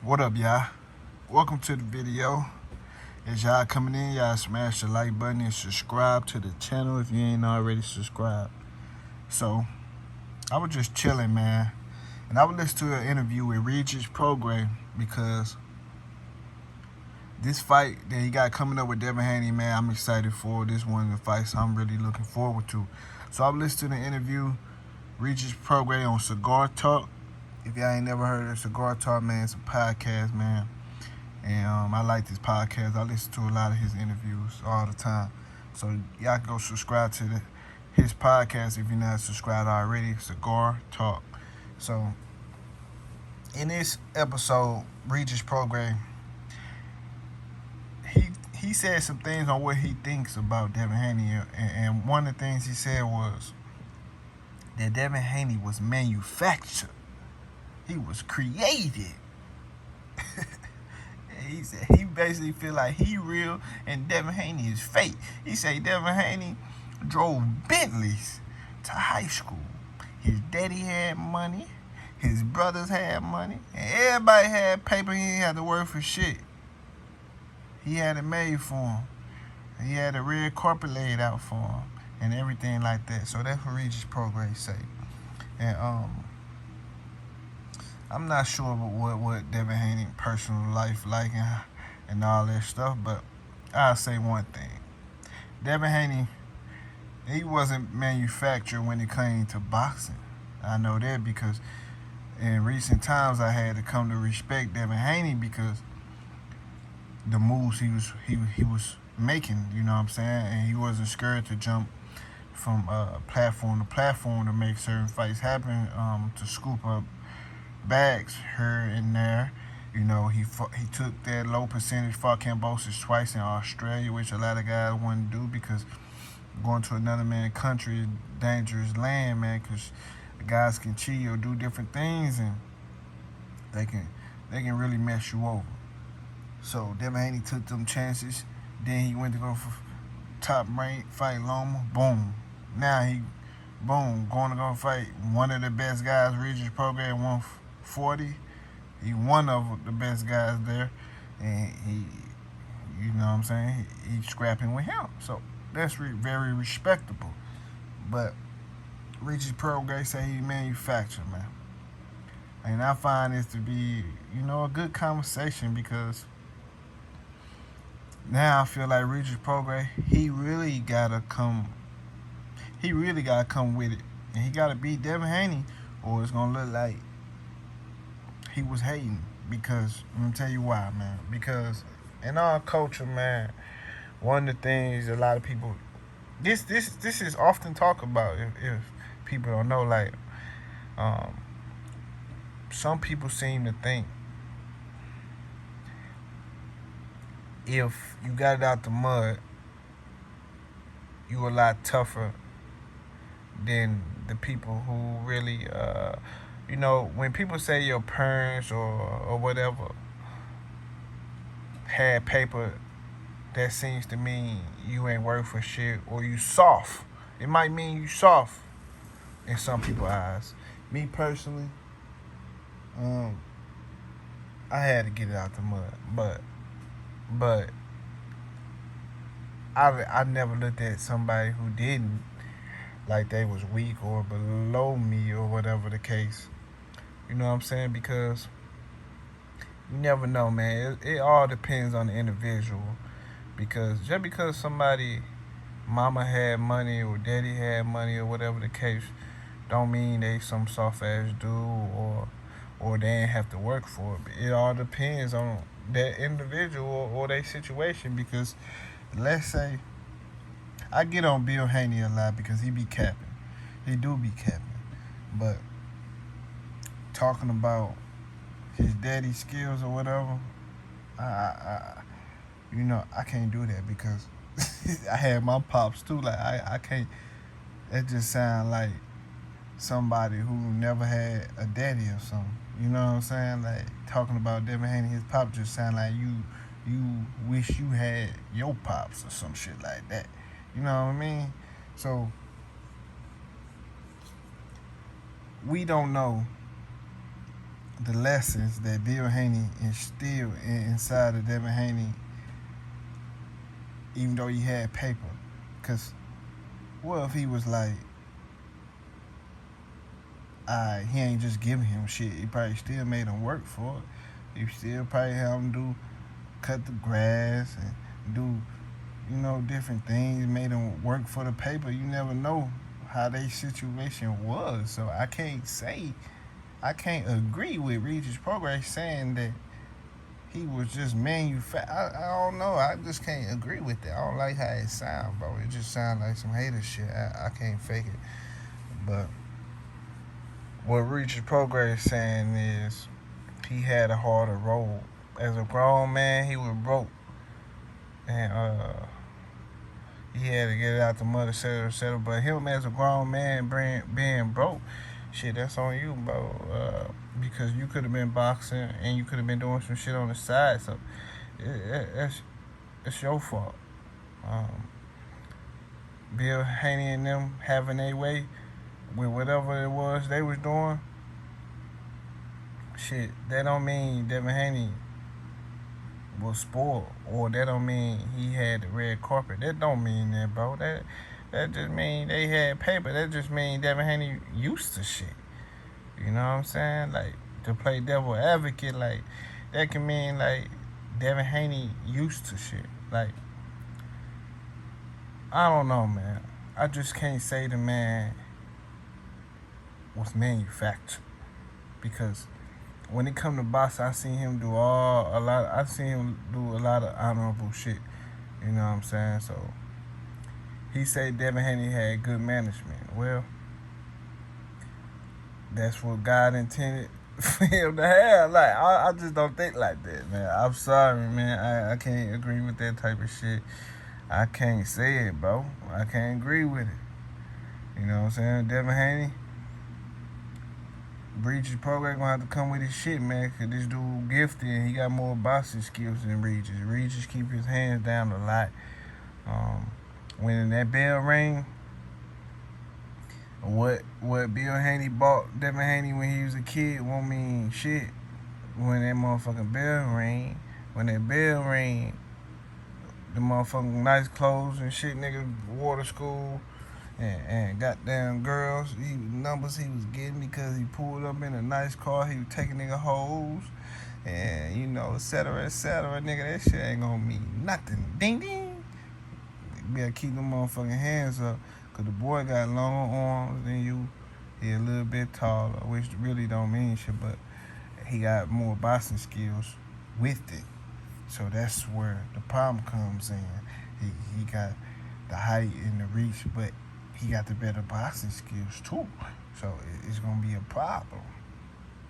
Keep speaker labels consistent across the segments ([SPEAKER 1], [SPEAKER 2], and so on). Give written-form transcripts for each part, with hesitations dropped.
[SPEAKER 1] What up, y'all? Welcome to the video. As y'all coming in, y'all smash the like button and subscribe to the channel if you ain't already subscribed. So, I was just chilling, man. And I would listen to an interview with Regis Prograis because this fight that he got coming up with Devin Haney, man, I'm excited for. This one of the fights I'm really looking forward to. So I would listen to the interview, Regis Prograis on Cigar Talk. If y'all ain't never heard of Cigar Talk, man, it's a podcast, man. And I like this podcast. I listen to a lot of his interviews all the time. So y'all can go subscribe to his podcast if you're not subscribed already, Cigar Talk. So in this episode, Regis Prograis, he said some things on what he thinks about Devin Haney. And one of the things he said was that Devin Haney was manufactured. He was created. He said he basically feel like he real and Devin Haney is fake. He said Devin Haney drove Bentleys to high school. His daddy had money. His brothers had money. And everybody had paper. He didn't have to work for shit. He had it made for him. He had a red carpet laid out for him and everything like that. So that's what Regis Prograis say. And I'm not sure what Devin Haney personal life like and all that stuff, but I'll say one thing. Devin Haney, he wasn't manufactured when it came to boxing. I know that because in recent times I had to come to respect Devin Haney because the moves he was making, you know what I'm saying? And he wasn't scared to jump from platform to platform to make certain fights happen, to scoop up bags here and there. You know, he took that low percentage fought Cambosis twice in Australia, which a lot of guys wouldn't do because going to another man's country is dangerous land, man, because the guys can cheat or do different things and they can really mess you over. So Devin Haney took them chances. Then he went to go for top ranked fight Loma. Boom. Now going to go fight one of the best guys, Regis Prograis, 140. He one of the best guys there, and you know what I'm saying, he's scrapping with him. So that's very respectable. But Regis Prograis say he manufactured, man. And I find this to be, a good conversation because now I feel like Regis Prograis, he really gotta come with it. And he gotta beat Devin Haney or it's gonna look like he was hating. Because I'm gonna tell you why, man. Because in our culture, man, one of the things a lot of people this is often talked about if people don't know, like some people seem to think if you got it out the mud, you a lot tougher than the people who really when people say your parents or whatever had paper, that seems to mean you ain't worth for shit or you soft. It might mean you soft in some people's eyes. Me personally, I had to get it out the mud, but I never looked at somebody who didn't like they was weak or below me or whatever the case. You know what I'm saying? Because you never know, man. It all depends on the individual. Because just because somebody mama had money or daddy had money or whatever the case, don't mean they some soft ass dude or they ain't have to work for it. But it all depends on that individual or their situation. Because let's say I get on Bill Haney a lot because he be capping. He do be capping. But talking about his daddy's skills or whatever, I can't do that because I had my pops too. Like I can't. It just sound like somebody who never had a daddy or something. You know what I'm saying? Like talking about Devin Haney, his pop just sound like you wish you had your pops or some shit like that. You know what I mean? So we don't know the lessons that Bill Haney instilled inside of Devin Haney, even though he had paper. Because what if he was like, he ain't just giving him shit. He probably still made him work for it. He still probably had him cut the grass and do, different things. Made him work for the paper. You never know how their situation was. So I can't agree with Regis Prograis saying that he was just manufactured. I don't know. I just can't agree with that. I don't like how it sounds, bro. It just sounds like some hater shit. I can't fake it. But what Regis Prograis saying is he had a harder road. As a grown man, he was broke. And he had to get it out the mud, etc. But him as a grown man being broke, shit, that's on you, bro. Because you could have been boxing and you could have been doing some shit on the side. So it's your fault. Bill Haney and them having their way with whatever it was they was doing, shit, that don't mean Devin Haney was spoiled, or that don't mean he had the red carpet. That don't mean that, bro. That just mean they had paper. That just mean Devin Haney used to shit. You know what I'm saying? Like, to play devil advocate, like, that can mean, like, Devin Haney used to shit. Like, I don't know, man. I just can't say the man was manufactured, because when it come to boxing, I seen him do a lot of honorable shit. You know what I'm saying? So he said Devin Haney had good management. Well, that's what God intended for him to have. Like, I just don't think like that, man. I'm sorry, man. I can't agree with that type of shit. I can't say it, bro. I can't agree with it. You know what I'm saying? Devin Haney, Regis Prograis gonna have to come with his shit, man, because this dude gifted and he got more boxing skills than Regis. Regis keep his hands down a lot. When that bell ring, what Bill Haney bought Devin Haney when he was a kid won't mean shit when that motherfucking bell ring. When that bell ring, the motherfucking nice clothes and shit nigga wore to school, and goddamn girls, numbers he was getting because he pulled up in a nice car, he was taking nigga hoes, and et cetera, nigga, that shit ain't gonna mean nothing. Ding ding. You better keep them motherfucking hands up, cause the boy got longer arms than you. He a little bit taller, which really don't mean shit, but he got more boxing skills with it. So that's where the problem comes in. He got the height and the reach, but he got the better boxing skills too. So it's gonna be a problem.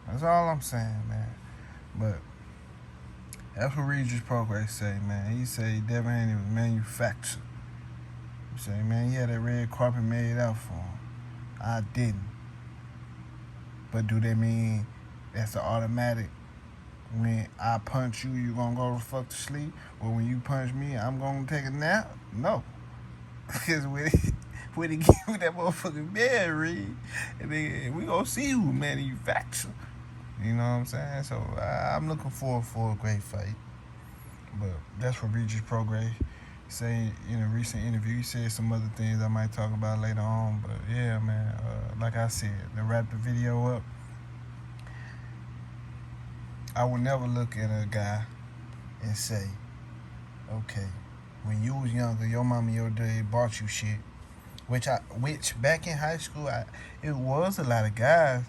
[SPEAKER 1] That's all I'm saying, man. But that's what Regis Prograis say, man. He say Devin Haney was manufactured. He say, man, he had that red carpet made out for him. I didn't. But do that mean that's an automatic? When I punch you, you gonna go to fuck to sleep? Or when you punch me, I'm gonna take a nap? No. Because when he give me that motherfucking bed read, and then we gonna see who manufactured. You know what I'm saying? So I'm looking forward for a great fight. But that's what Regis Prograis say in a recent interview. He said some other things I might talk about later on. But yeah, man, like I said, to wrap the video up, I will never look at a guy and say, okay, when you was younger, your mama, your dad bought you shit. Which back in high school, it was a lot of guys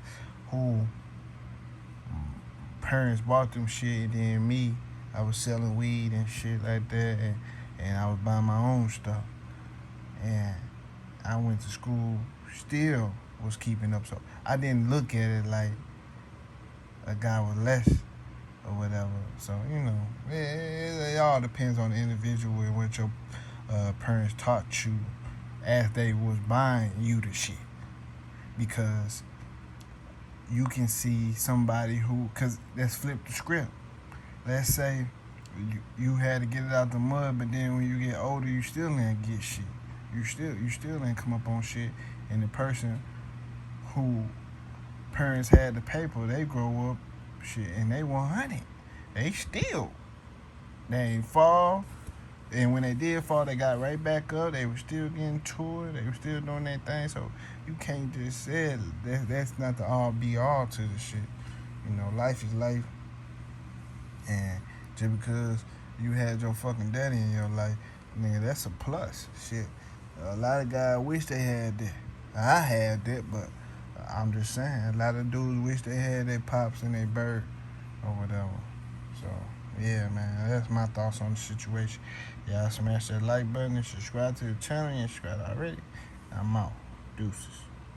[SPEAKER 1] who parents bought them shit, and then me, I was selling weed and shit like that, and I was buying my own stuff. And I went to school, still was keeping up. So I didn't look at it like a guy was less or whatever. So, it all depends on the individual and what your parents taught you as they was buying you the shit. Because you can see somebody who, because let's flip the script. Let's say you had to get it out the mud, but then when you get older, you still ain't get shit. You still ain't come up on shit. And the person who parents had the paper, they grow up shit, and they 100. They still, they ain't fall. And when they did fall, they got right back up. They were still getting toured. They were still doing their thing. So you can't just say that's not the all be all to the shit. You know, life is life. And just because you had your fucking daddy in your life, nigga, that's a plus. Shit. A lot of guys wish they had that. I had that, but I'm just saying, a lot of dudes wish they had their pops and their bird or whatever. So, yeah, man, that's my thoughts on the situation. Y'all smash that like button and subscribe to the channel. You ain't subscribed already. I'm out. Deuces.